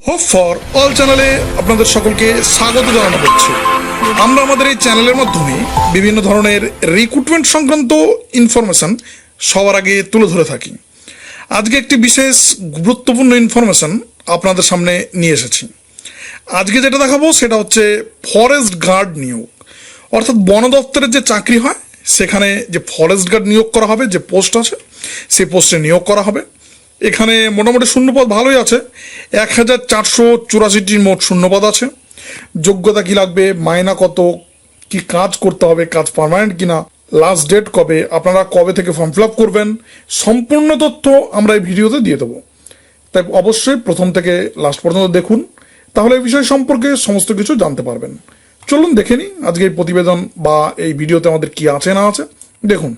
Hope for all চ্যানেলে আপনাদের সকলকে স্বাগত জানানো হচ্ছে। আমরা আমাদের এই চ্যানেলের মাধ্যমে বিভিন্ন ধরনের রিক্রুটমেন্ট সংক্রান্ত ইনফরমেশন সবার আগে তুলে ধরে থাকি। আজকে একটি বিশেষ গুরুত্বপূর্ণ ইনফরমেশন আপনাদের সামনে নিয়ে এসেছি। আজকে যেটা দেখাবো সেটা হচ্ছে ফরেস্ট গার্ড নিয়োগ, অর্থাৎ বন দপ্তরের যে চাকরি হয় সেখানে যে ফরেস্ট গার্ড নিয়োগ করা হবে, যে পোস্ট আছে সেই পোস্টে নিয়োগ করা হবে। এখানে মোটামুটি শূন্যপদ ভালোই আছে, 1484টি মোট শূন্যপদ আছে। যোগ্যতা কি লাগবে, মাইনা কত, কি কাজ করতে হবে, কাজ পার্মানেন্ট কিনা, লাস্ট ডেট কবে, আপনারা কবে থেকে ফর্ম ফিল আপ করবেন, সম্পূর্ণ তথ্য আমরা এই ভিডিওতে দিয়ে দেবো। তাই অবশ্যই প্রথম থেকে লাস্ট পর্যন্ত দেখুন, তাহলে এই বিষয় সম্পর্কে সমস্ত কিছু জানতে পারবেন। চলুন দেখে নিই আজকে এই প্রতিবেদন বা এই ভিডিওতে আমাদের কি আছে না আছে। দেখুন,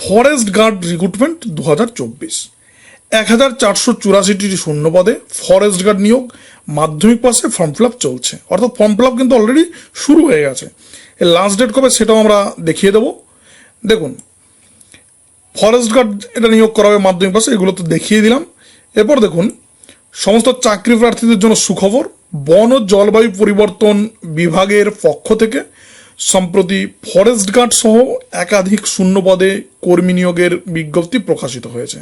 ফরেস্ট গার্ড রিক্রুটমেন্ট 2024, 1484টি শূন্যপদে ফরেস্ট গার্ড নিয়োগ, মাধ্যমিক পাশে ফর্ম ফিল আপ চলছে, অর্থাৎ ফর্ম ফিল আপ কিন্তু অলরেডি শুরু হয়ে গেছে। এর লাস্ট ডেট কবে সেটাও আমরা দেখিয়ে দেবো। দেখুন, ফরেস্ট গার্ড এটা নিয়োগ করা হবে মাধ্যমিক পাশে, এগুলো তো দেখিয়ে দিলাম। এরপর দেখুন, সমস্ত চাকরি প্রার্থীদের জন্য সুখবর, বন ও জলবায়ু পরিবর্তন বিভাগের পক্ষ থেকে সম্প্রতি ফরেস্ট গার্ড সহ একাধিক শূন্যপদে কর্মী নিয়োগের বিজ্ঞপ্তি প্রকাশিত হয়েছে।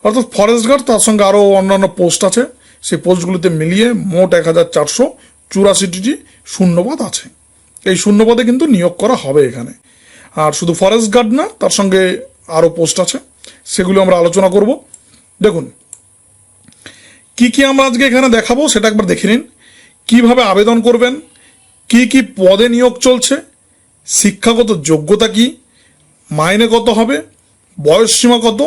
অর্থাৎ ফরেস্ট গার্ড তার সঙ্গে আরও অন্যান্য পোস্ট আছে, সেই পোস্টগুলিতে মিলিয়ে মোট 1484টি শূন্যপদ আছে। এই শূন্যপদে কিন্তু নিয়োগ করা হবে এখানে। আর শুধু ফরেস্ট গার্ড না, তার সঙ্গে আরও পোস্ট আছে, সেগুলো আমরা আলোচনা করব। দেখুন, কি কি আমরা আজকে এখানে দেখাবো সেটা একবার দেখে নিন। কীভাবে আবেদন করবেন, কি কি পদে নিয়োগ চলছে, শিক্ষাগত যোগ্যতা কি, মাইনে কত হবে, বয়সসীমা কত,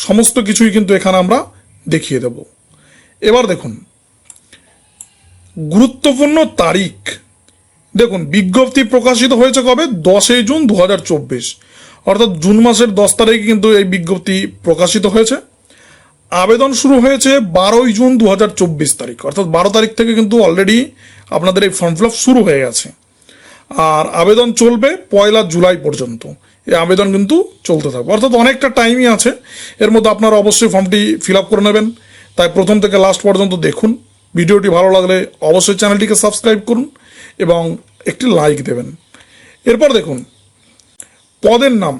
সমস্ত কিছুই কিন্তু এখানে আমরা দেখিয়ে দেব। এবার দেখুন, গুরুত্বপূর্ণ তারিখ। দেখুন, বিজ্ঞপ্তি প্রকাশিত হয়েছে কবে, 10 জুন 2024, অর্থাৎ জুন মাসের 10 তারিখে কিন্তু এই বিজ্ঞপ্তি প্রকাশিত হয়েছে। আবেদন শুরু হয়েছে 12 জুন 2024 তারিখ, অর্থাৎ 12 তারিখ থেকে কিন্তু অলরেডি আপনাদের এই ফর্ম ফিল আপ শুরু হয়ে গেছে। আর আবেদন চলবে 1 জুলাই পর্যন্ত। এই আবেদন কিন্তু চলতে থাকবে, অর্থাৎ অনেকটা টাইমই আছে। এর মধ্যে আপনারা অবশ্যই ফর্মটি ফিল আপ করে নেবেন। তাই প্রথম থেকে লাস্ট পর্যন্ত দেখুন। ভিডিওটি ভালো লাগলে অবশ্যই চ্যানেলটিকে সাবস্ক্রাইব করুন এবং একটি লাইক দেবেন। এরপর দেখুন, পদের নাম।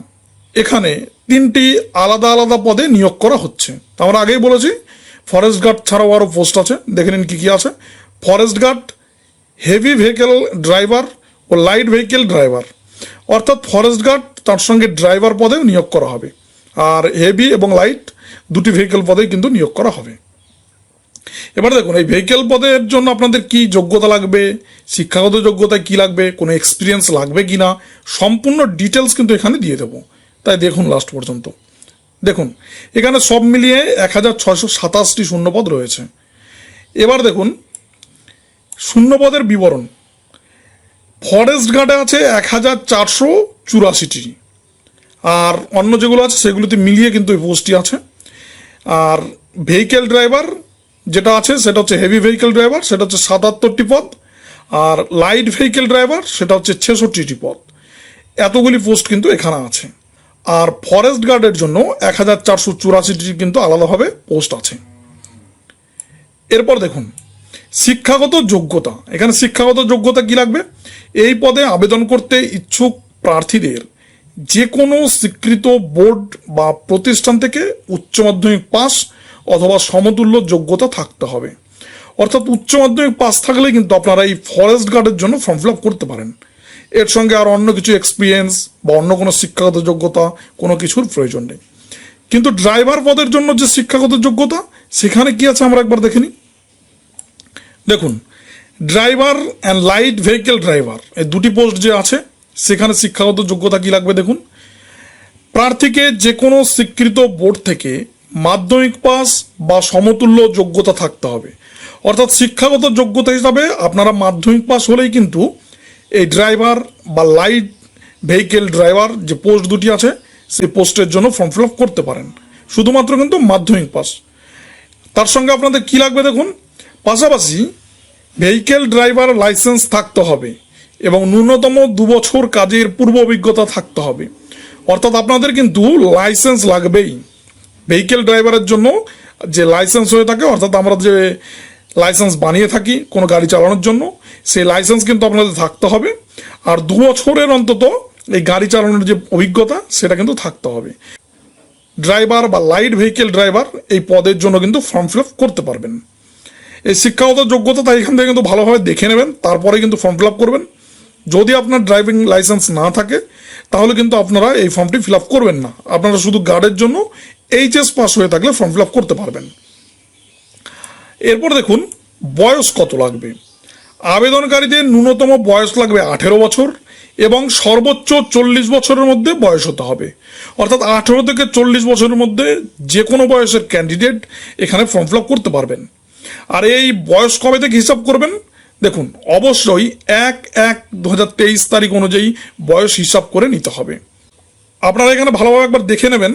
এখানে 3টি আলাদা আলাদা পদে নিয়োগ করা হচ্ছে। আমরা আগেই বলেছি ফরেস্ট গার্ড ছাড়াও আরও পোস্ট আছে, দেখে নিন কী কী আছে। Forest guard, heavy vehicle driver ও লাইট ভেহিকেল ড্রাইভার, অর্থাৎ ফরেস্ট গার্ড তার সঙ্গে ড্রাইভার পদেও নিয়োগ করা হবে। আর হেভি এবং লাইট দুটি ভেহিকেল পদেই কিন্তু নিয়োগ করা হবে। এবার দেখুন, এই ভেহিকেল পদের জন্য আপনাদের কি যোগ্যতা লাগবে, শিক্ষাগত যোগ্যতায় কি লাগবে, কোনো এক্সপিরিয়েন্স লাগবে কি না, সম্পূর্ণ ডিটেলস কিন্তু এখানে দিয়ে দেবো। তাই দেখুন লাস্ট পর্যন্ত। দেখুন, এখানে সব মিলিয়ে 1627টি শূন্যপদ রয়েছে। এবার দেখুন শূন্যপদের বিবরণ। ফরেস্ট গার্ডে আছে 1484টি, আর অন্য যেগুলো আছে সেগুলোতে মিলিয়ে কিন্তু এই পোস্টটি আছে। আর ভেহিকেল ড্রাইভার যেটা আছে সেটা হচ্ছে হেভি ভেহিকেল ড্রাইভার, সেটা হচ্ছে 77টি পদ। আর লাইট ভেহিকেল ড্রাইভার সেটা হচ্ছে 66টি পদ। এতগুলি পোস্ট কিন্তু এখানে আছে। আর ফরেস্ট গার্ডের জন্য 1484টি কিন্তু আলাদাভাবে পোস্ট আছে। এরপর দেখুন, শিক্ষাগত যোগ্যতা। এখানে শিক্ষাগত যোগ্যতা কি লাগবে, এই পদে আবেদন করতে ইচ্ছুক প্রার্থীদের যে কোনো স্বীকৃত বোর্ড বা প্রতিষ্ঠান থেকে উচ্চ মাধ্যমিক পাস অথবা সমতুল্য যোগ্যতা থাকতে হবে। অর্থাৎ উচ্চ মাধ্যমিক পাস থাকলে কিন্তু আপনারা এই ফরেস্ট গার্ডের জন্য ফর্ম ফিল আপ করতে পারেন। এর সঙ্গে আর অন্য কিছু এক্সপিরিয়েন্স বা অন্য কোনো শিক্ষাগত যোগ্যতা কোনো কিছুর প্রয়োজন নেই। কিন্তু ড্রাইভার পদের জন্য যে শিক্ষাগত যোগ্যতা, সেখানে কি আছে আমরা একবার দেখে নিই। দেখুন, driver and light vehicle driver, এই দুটি পোস্ট যে আছে সেখানে শিক্ষাগত যোগ্যতা কি লাগবে দেখুন। প্রার্থীকে যে কোনো স্বীকৃত বোর্ড থেকে মাধ্যমিক পাস বা সমতুল্য যোগ্যতা থাকতে হবে। অর্থাৎ শিক্ষাগত যোগ্যতা হিসাবে আপনারা মাধ্যমিক পাস হলেই কিন্তু এই ড্রাইভার বা লাইট ভেহিকেল ড্রাইভার যে পোস্ট দুটি আছে সেই পোস্টের জন্য ফর্ম ফিল আপ করতে পারেন, শুধুমাত্র কিন্তু মাধ্যমিক পাস। তার সঙ্গে আপনাদের কি লাগবে দেখুন, পাশাপাশি ভেহিকেল ড্রাইভার লাইসেন্স থাকতে হবে এবং ন্যূনতম 2 বছর কাজের পূর্ব অভিজ্ঞতা থাকতে হবে। অর্থাৎ আপনাদের কিন্তু লাইসেন্স লাগবেই। ভেহিকেল ড্রাইভারের জন্য যে লাইসেন্স হয়ে থাকে, অর্থাৎ আমরা যে লাইসেন্স বানিয়ে থাকি কোনো গাড়ি চালানোর জন্য, সেই লাইসেন্স কিন্তু আপনাদের থাকতে হবে। আর 2 বছরের অন্তত এই গাড়ি চালানোর যে অভিজ্ঞতা সেটা কিন্তু থাকতে হবে। ড্রাইভার বা লাইট ভেহিকেল ড্রাইভার এই পদের জন্য কিন্তু ফর্ম ফিল আপ করতে পারবেন। এই শিক্ষাগত যোগ্যতা তাই এখান থেকে কিন্তু ভালোভাবে দেখে নেবেন, তারপরে কিন্তু ফর্ম ফিল আপ করবেন। যদি আপনার ড্রাইভিং লাইসেন্স না থাকে তাহলে কিন্তু আপনারা এই ফর্মটি ফিল আপ করবেন না। আপনারা শুধু গার্ডের জন্য এইচএস পাস হয়ে থাকলে ফর্ম ফিল আপ করতে পারবেন। এরপর দেখুন বয়স কত লাগবে। আবেদনকারীদের ন্যূনতম বয়স লাগবে 18 বছর এবং সর্বোচ্চ 40 বছরের মধ্যে বয়স হতে হবে। অর্থাৎ 18 থেকে 40 বছরের মধ্যে যে কোনো বয়সের ক্যান্ডিডেট এখানে ফর্ম ফিল আপ করতে পারবেন। আর এই বয়স কবে থেকে হিসাব করবেন, দেখুন অবশ্যই 1/1/2023 তারিখ অনুযায়ী বয়স হিসাব করে নিতে হবে। আপনারা এখানে ভালোভাবে একবার দেখে নেবেন।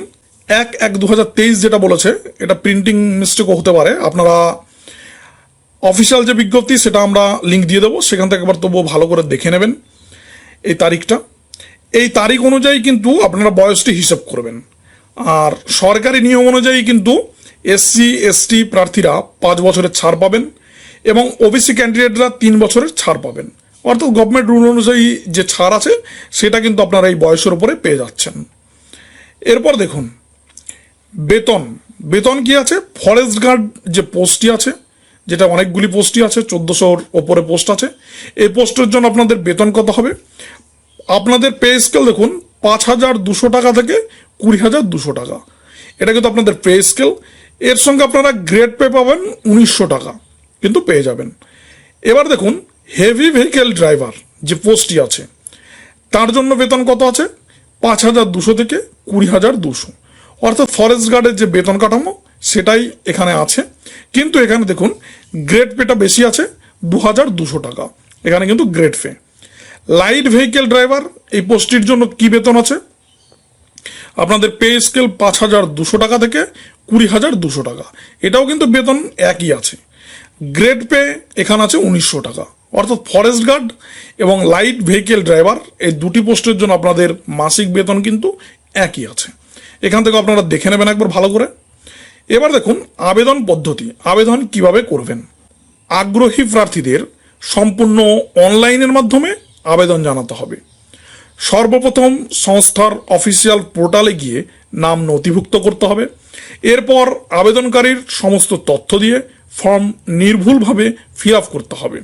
1/1/2023 যেটা বলেছে এটা প্রিন্টিং মিস্টেকও হতে পারে। আপনারা অফিসিয়াল যে বিজ্ঞপ্তি সেটা আমরা লিঙ্ক দিয়ে দেবো, সেখান থেকে একবার তবুও ভালো করে দেখে নেবেন এই তারিখটা। এই তারিখ অনুযায়ী কিন্তু আপনারা বয়সটি হিসাব করবেন। আর সরকারি নিয়ম অনুযায়ী কিন্তু SC ST প্রার্থীরা 5 বছরের ছাড় পাবেন এবং ওবিসি ক্যান্ডিডেটরা 3 বছরের ছাড় পাবেন। অর্থাৎ গভর্নমেন্ট রুল অনুযায়ী যে ছাড় আছে সেটা কিন্তু আপনারা এই বয়সের উপরে পেয়ে যাচ্ছেন। এরপর দেখুন বেতন। বেতন কি আছে, ফরেস্ট গার্ড যে পোস্টটি আছে, যেটা অনেকগুলি পোস্টই আছে, 1400-র ওপরে পোস্ট আছে, এই পোস্টের জন্য আপনাদের বেতন কত হবে। আপনাদের পে স্কেল দেখুন 5,200 টাকা থেকে 20,200 টাকা, এটা কিন্তু আপনাদের পে স্কেল। এর সঙ্গে আপনারা গ্রেড পে পাবেন 1900 টাকা কিন্তু পেয়ে যাবেন। এবার দেখুন হেভি ভেহিকেল ড্রাইভার যে পোস্টটি আছে তার জন্য বেতন কত আছে, 5,200 থেকে 20,200। অর্থাৎ ফরেস্ট গার্ডের যে বেতন কাঠামো সেটাই এখানে আছে, কিন্তু এখানে দেখুন গ্রেড পেটা বেশি আছে, 2,200 টাকা এখানে কিন্তু grade pay. Light vehicle driver এই পোস্টটির জন্য কি বেতন আছে, আপনাদের পে স্কেল 5,200 টাকা থেকে 20,200 টাকা, এটাও কিন্তু বেতন একই আছে। গ্রেড পে এখানে আছে 1900 টাকা। অর্থাৎ ফরেস্ট গার্ড এবং লাইট ভেহিকেল ড্রাইভার এই দুটি পোস্টের জন্য আপনাদের মাসিক বেতন কিন্তু একই আছে। এখান থেকে আপনারা দেখে নেবেন একবার ভালো করে। এবার দেখুন আবেদন পদ্ধতি, আবেদন কিভাবে করবেন। আগ্রহী প্রার্থীদের সম্পূর্ণ অনলাইনের মাধ্যমে আবেদন জানাতে হবে। সর্বপ্রথম সংস্থার অফিসিয়াল পোর্টালে গিয়ে নাম নথিভুক্ত করতে হবে। এরপর আবেদনকারীর সমস্ত তথ্য দিয়ে ফর্ম নির্ভুলভাবে ফিল আপ করতে হবে।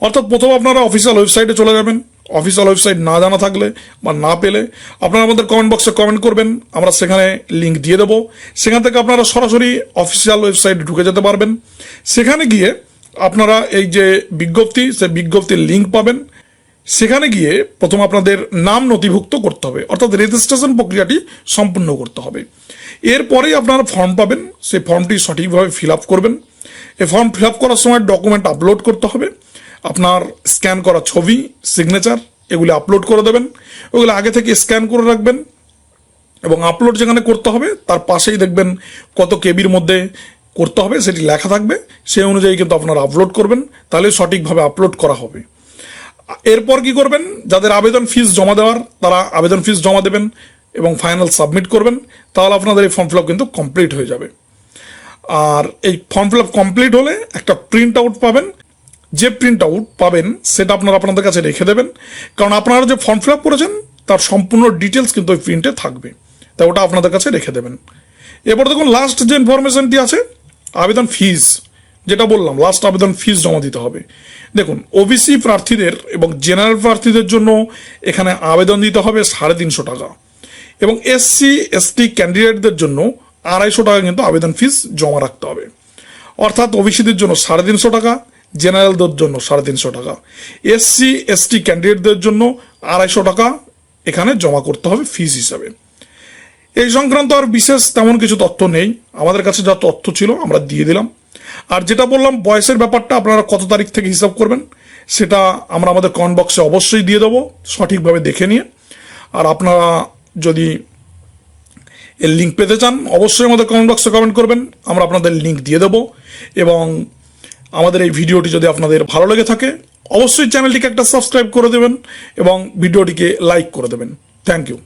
অর্থাৎ প্রথম আপনারা অফিসিয়াল ওয়েবসাইটে চলে যাবেন। অফিসিয়াল ওয়েবসাইট না জানা থাকলে বা না পেলে আপনারা আমাদের কমেন্ট বক্সে কমেন্ট করবেন, আমরা সেখানে লিঙ্ক দিয়ে দেবো। সেখান থেকে আপনারা সরাসরি অফিসিয়াল ওয়েবসাইটে ঢুকে যেতে পারবেন। সেখানে গিয়ে আপনারা এই যে বিজ্ঞপ্তি, সেই বিজ্ঞপ্তির লিঙ্ক পাবেন। সেখানে গিয়ে প্রথম আপনাদের নাম নথিভুক্ত করতে হবে, অর্থাৎ রেজিস্ট্রেশন প্রক্রিয়াটি সম্পূর্ণ করতে হবে। এরপরেই আপনারা ফর্ম পাবেন, সেই ফর্মটি সঠিকভাবে ফিল আপ করবেন। এই ফর্ম ফিল আপ করার সময় ডকুমেন্ট আপলোড করতে হবে। আপনার স্ক্যান করা ছবি, সিগনেচার এগুলি আপলোড করে দেবেন। ওগুলো আগে থেকে স্ক্যান করে রাখবেন এবং আপলোড যেখানে করতে হবে তার পাশেই দেখবেন কত কেবির মধ্যে করতে হবে সেটি লেখা থাকবে, সেই অনুযায়ী কিন্তু আপনারা আপলোড করবেন, তাহলে সঠিকভাবে আপলোড করা হবে। এরপর কি করবেন, যাদের আবেদন ফিস জমা দেওয়ার তারা আবেদন ফিস জমা দেবেন এবং ফাইনাল সাবমিট করবেন, তাহলে আপনাদের এই ফর্ম ফিল আপ কিন্তু কমপ্লিট হয়ে যাবে। আর এই ফর্ম ফিল আপ কমপ্লিট হলে একটা প্রিন্ট আউট পাবেন। যে প্রিন্ট আউট পাবেন সেটা আপনারা আপনাদের কাছে রেখে দেবেন, কারণ আপনারা যে ফর্ম ফিল আপ করেছেন তার সম্পূর্ণ ডিটেলস কিন্তু ওই প্রিন্টে থাকবে, তাই ওটা আপনাদের কাছে রেখে দেবেন। এরপর দেখুন লাস্ট যে ইনফরমেশনটি আছে, আবেদন ফিস, যেটা বললাম লাস্ট আবেদন ফিস জমা দিতে হবে। দেখুন ওবিসি প্রার্থীদের এবং জেনারেল প্রার্থীদের জন্য এখানে আবেদন দিতে হবে 350 টাকা এবং SC ST ক্যান্ডিডেটদের জন্য 250 টাকা কিন্তু আবেদন ফিস জমা রাখতে হবে। অর্থাৎ ওবিসিদের জন্য 350 টাকা, জেনারেলদের জন্য 350 টাকা, SC ST ক্যান্ডিডেটদের জন্য 250 টাকা এখানে জমা করতে হবে ফিস হিসাবে। এই সংক্রান্ত আর বিশেষ তেমন কিছু তথ্য নেই, আমাদের কাছে যা তথ্য ছিল আমরা দিয়ে দিলাম। আর যেটা বললাম বয়সের ব্যাপারটা আপনারা কত তারিখ থেকে হিসাব করবেন সেটা আমরা আমাদের কমেন্ট বক্সে অবশ্যই দিয়ে দেবো সঠিকভাবে দেখে নিয়ে। আর আপনারা যদি এর লিঙ্ক পেতে চান অবশ্যই আমাদের কমেন্ট বক্সে কমেন্ট করবেন, আমরা আপনাদের লিঙ্ক দিয়ে দেবো। এবং আমাদের এই ভিডিওটি যদি আপনাদের ভালো লেগে থাকে অবশ্যই চ্যানেলটিকে একটা সাবস্ক্রাইব করে দেবেন এবং ভিডিওটিকে লাইক করে দেবেন। Thank you.